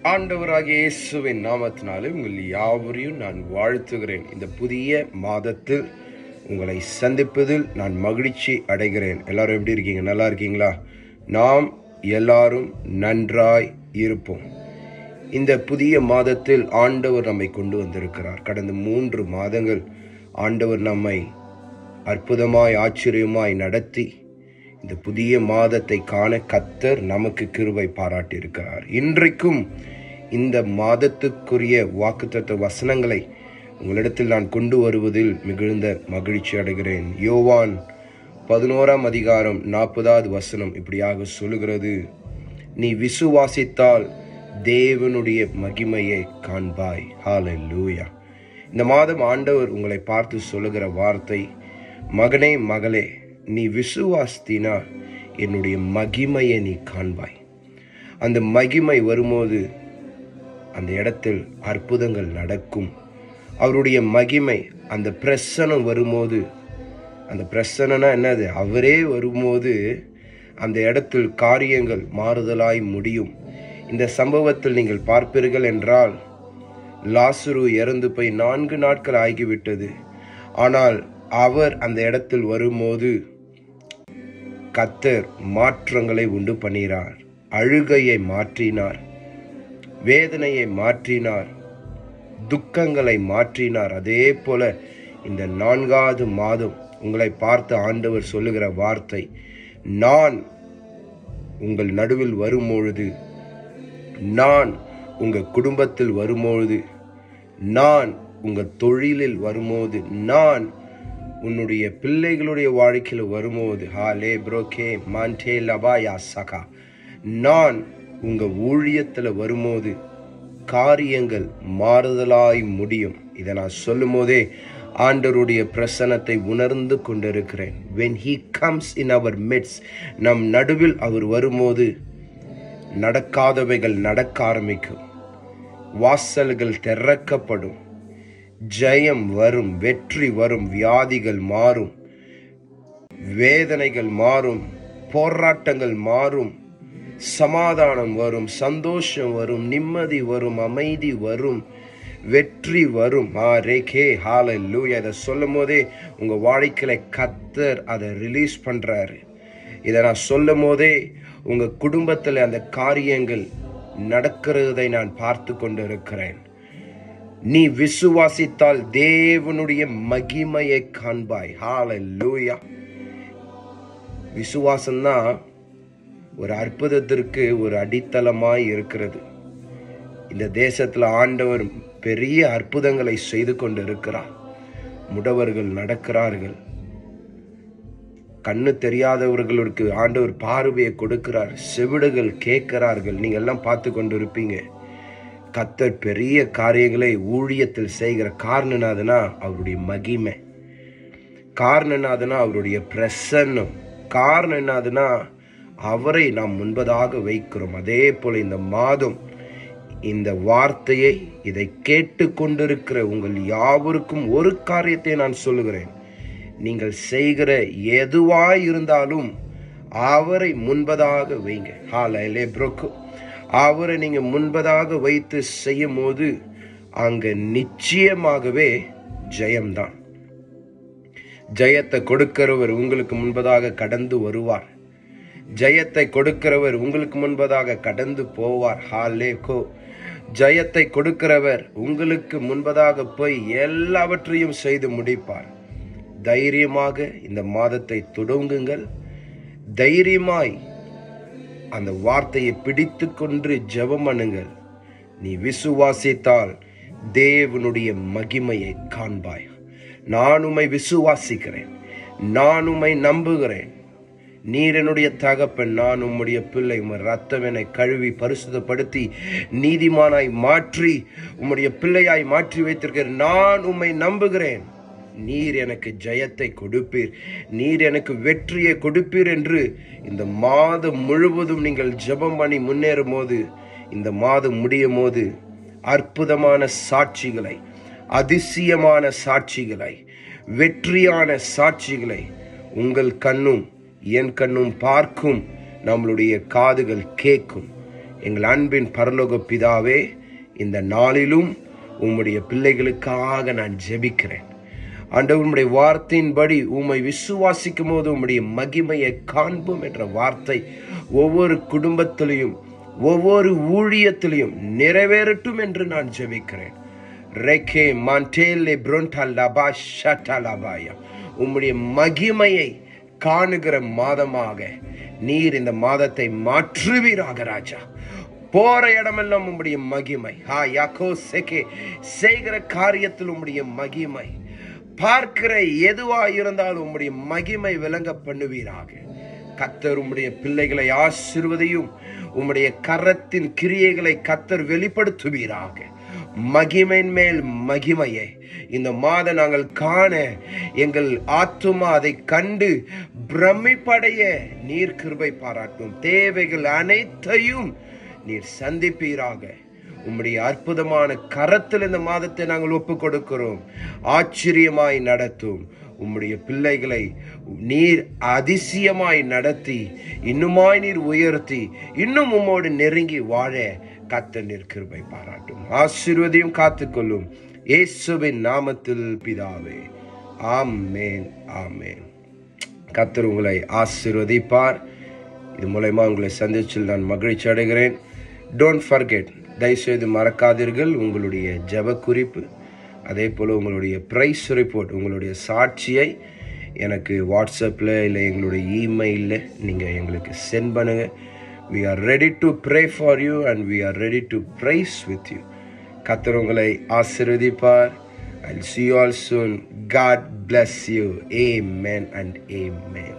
ஆண்டவராகிய இயேசுவின் நாமத்தினாலே உங்கள் யாவரையும் நான் வாழ்த்துகிறேன். இந்த புதிய மாதத்தில் உங்களை சந்திப்பதில் நான் மகிழ்ச்சி அடைகிறேன். எல்லாரும் எப்படி இருக்கீங்க? நல்லா இருக்கீங்களா? நாம் எல்லாரும் நன்றாய் இருப்போம். இந்த புதிய மாதத்தில் ஆண்டவர் நம்மை கொண்டு வந்திருக்கிறார். கடந்த 3 மாதங்கள் ஆண்டவர் நம்மை அற்புதமாய் ஆச்சரியமாய் நடத்தி இந்த புதிய மாதத்தை காண கர்த்தர் நமக்கு கிருபை பாராட்டியிருக்கிறார். இன்றைக்கும் இந்த மாதத்துக்குரிய வாக்குத்தத்த வசனங்களை உங்களிடத்தில் நான் கொண்டு வருவதில் மிகுந்த மகிழ்ச்சி அடைகிறேன். யோவான் 11ஆம் அதிகாரம் 40வது வசனம் இப்படியாக சொல்லுகிறது, நீ விசுவாசித்தால் தேவனுடைய மகிமையை காண்பாய். ஹல்லேலூயா. இந்த மாதம் ஆண்டவர் உங்களை பார்த்து சொல்லுகிற வார்த்தை, மகனே மகளே, நீ விசுவாசித்தினா என்னுடைய மகிமையை நீ காண்பாய். அந்த மகிமை வரும்போது அந்த இடத்தில் அற்புதங்கள் நடக்கும். அவருடைய மகிமை, அந்த பிரசனம் வரும்போது, அந்த பிரசனம்னா என்னது? அவரே வரும்போது அந்த இடத்தில் காரியங்கள் மாறுதலாய் முடியும். இந்த சம்பவத்தில் நீங்கள் பார்ப்பீர்கள் என்றால், லாசரு இறந்து போய் 4 நாட்கள் ஆகிவிட்டது. ஆனால் அவர் அந்த இடத்தில் வரும்போது கர்த்தர் மாற்றங்களை உண்டு பண்ணினார். அழுகையை மாற்றினார், வேதனையை மாற்றினார், துக்கங்களை மாற்றினார். அதே போல இந்த 4வது மாதம் உங்களை பார்த்து ஆண்டவர் சொல்லுகிற வார்த்தை, நான் உங்கள் நடுவில் வரும்பொழுது, நான் உங்கள் குடும்பத்தில் வரும்பொழுது, நான் உங்கள் தொழிலில் வரும்போது, நான் உன்னுடைய பிள்ளைகளுடைய வாழ்க்கையில் வரும்போது, ஹாலே ப்ரோகே மான்டே லபாயா சகா, நான் உங்கள் ஊழியத்தில் வரும்போது காரியங்கள் மாறுதலாய் முடியும். இதை நான் சொல்லும் போதே ஆண்டவருடைய பிரசன்னத்தை உணர்ந்து கொண்டிருக்கிறேன். when he comes in our midst, நம் நடுவில் அவர் வரும்போது நடக்காதவைகள் நடக்க ஆரம்பிக்கும், வாசல்கள் திறக்கப்படும், ஜெயம் வரும், வெற்றி வரும், வியாதிகள் மாறும், வேதனைகள் மாறும், போராட்டங்கள் மாறும், சமாதானம் வரும், சந்தோஷம் வரும், நிம்மதி வரும், அமைதி வரும், வெற்றி வரும். ஹல்லேலூயா. இதை சொல்லும் போதே உங்க வாழ்க்கையில கர்த்தர் அதை ரிலீஸ் பண்றாரு. இதை நான் சொல்லும் போதே உங்க குடும்பத்தில் அந்த காரியங்கள் நடக்கிறதை நான் பார்த்து கொண்டு இருக்கிறேன். நீ விசுவாசித்தால் தேவனுடைய மகிமையை காண்பாய். ஹல்லேலூயா. விசுவாசம்தான் ஒரு அற்புதத்திற்கு ஒரு அடித்தளமாய் இருக்கிறது. இந்த தேசத்தில் ஆண்டவர் பெரிய அற்புதங்களை செய்து கொண்டு இருக்கிறார். முடவர்கள் நடக்கிறார்கள், கண்ணு தெரியாதவர்களுக்கு ஆண்டவர் பார்வையை கொடுக்கிறார், செவிடுகள் கேட்கிறார்கள். நீங்க எல்லாம் பார்த்து கொண்டு இருப்பீங்க. கர்த்தர் பெரிய காரியங்களை ஊழியத்தில் செய்கிற காரணம் என்னதுன்னா அவருடைய மகிமை. காரணம் என்னதுன்னா அவருடைய பிரசன்னம். காரணம் என்னதுன்னா அவரை நாம் முன்பதாக வைக்கிறோம். அதே போல இந்த மாதம் இந்த வார்த்தையை, இதை கேட்டு கொண்டிருக்கிற உங்கள் யாவருக்கும் ஒரு காரியத்தை நான் சொல்லுகிறேன். நீங்கள் செய்கிற எதுவாய் இருந்தாலும் அவரை முன்பதாக வைங்க. ஹல்லேலூயா ப்ரோகோ. அவரை நீங்க முன்பதாக வைத்து செய்யும் போது அங்க நிச்சயமாகவே ஜெயம்தான். ஜெயத்தை கொடுக்கிறவர் உங்களுக்கு முன்பதாக கடந்து வருவார். ஜெயத்தை கொடுக்கிறவர் உங்களுக்கு முன்பதாக கடந்து போவார். ஹல்லேலூயா. ஜெயத்தை கொடுக்கிறவர் உங்களுக்கு முன்பதாக போய் எல்லாவற்றையும் செய்து முடிப்பார். தைரியமாக இந்த மாதத்தை தொடங்குங்கள். தைரியமாய் அந்த வார்த்தையை பிடித்து கொண்டு ஜெபம் பண்ணுங்கள். நீ விசுவாசித்தால் தேவனுடைய மகிமையை காண்பாய். நான் உம்மை விசுவாசிக்கிறேன், நான் உம்மை நம்புகிறேன். நீர் என்னுடைய தகப்பன், நான் உம்முடைய பிள்ளை. உம்முடைய ரத்தம் என்னை கழுவி பரிசுத்தப்படுத்தி நீதிமானாய் மாற்றி உம்முடைய பிள்ளையாய் மாற்றி வைத்திருக்கிறேன். நான் உம்மை நம்புகிறேன். நீர் எனக்கு ஜெயத்தை கொடுப்பீர், நீர் எனக்கு வெற்றியை கொடுப்பீர் என்று இந்த மாதம் முழுவதும் நீங்கள் ஜெபம் பண்ணி முன்னேறும் போது, இந்த மாதம் முடியும் போது அற்புதமான சாட்சிகளை, அதிசயமான சாட்சிகளை, வெற்றியான சாட்சிகளை உங்கள் கண்ணும் என் கண்ணும் பார்க்கும், நம்மளுடைய காதுகள் கேட்கும். எங்கள் அன்பின் பரலோக பிதாவே, இந்த நாளிலும் உம்முடைய பிள்ளைகளுக்காக நான் ஜெபிக்கிறேன். ஆண்டவர், உம்முடைய வார்த்தையின்படி உம்மை விசுவாசிக்கும் போது உம்முடைய மகிமையை காண்போம் என்ற வார்த்தை ஒவ்வொரு குடும்பத்திலையும் ஒவ்வொரு ஊழியத்திலையும் நிறைவேறட்டும் என்று நான் ஜெபிக்கிறேன். ரெக்கே மாண்டேலே புரோண்டலபா ஷட்டலபாயா, உம்முடைய மகிமையை காணுகிற மாதமாக நீர் இந்த மாதத்தை மாற்றுவீராக ராஜா. போற இடமெல்லாம் உம்முடைய மகிமை, யாக்கோ செகே, செய்கிற காரியத்தில் உம்முடைய மகிமை, பார்க்கிற எதுவா இருந்தாலும் உம்முடைய மகிமை விளங்க பண்ணுவீராக. கர்த்தர் உம்முடைய பிள்ளைகளை ஆசீர்வதியும், உம்முடைய கரத்தின் கிரியைகளை கர்த்தர் வெளிப்படுத்துவீராக. மகிமையின் மேல் மகிமையை இந்த மாதம் நாங்கள் காண, எங்கள் ஆத்துமா அதை கண்டு பிரமிப்படைய நீர் கிருபை பாராட்டும். தேவைகள் அனைத்தையும் நீர் சந்திப்பீராக. உம்முடைய அற்புதமான கரத்தில் இந்த மாதத்தை நாங்கள் ஒப்புக் கொடுக்கிறோம். ஆச்சரியமாய் நடத்தும். உம்முடைய பிள்ளைகளை நீர் அதிசயமாய் நடத்தி, இன்னுமாய் நீர் உயர்த்தி, இன்னும் உம்மோடு நெருங்கி வாழ கர்த்தர் நீர் கிருபை பாராட்டும். ஆசீர்வதியும் காத்துக்கொள்ளும். இயேசுவின் நாமத்தில் பிதாவே, ஆமென், ஆமென். கர்த்தர் உங்களை ஆசீர்வதிப்பார். இது மூலமா உங்களை சந்திச்சில் நான் மகிழ்ச்சி அடைகிறேன். டோன்ட் ஃபர்கெட், தயவுசெய்து மறக்காதீர்கள் உங்களுடைய ஜெப குறிப்பு, அதே போல் உங்களுடைய ப்ரைஸ் ரிப்போர்ட், உங்களுடைய சாட்சியை எனக்கு வாட்ஸ்அப்பில் இல்லை எங்களுடைய இமெயிலில் நீங்கள் எங்களுக்கு சென்ட் பண்ணுங்கள். We are ready to pray for you and we are ready to praise with you. கர்த்தர் உங்களை ஆசீர்வதிப்பார். I'll see you all soon. God bless you. Amen and amen.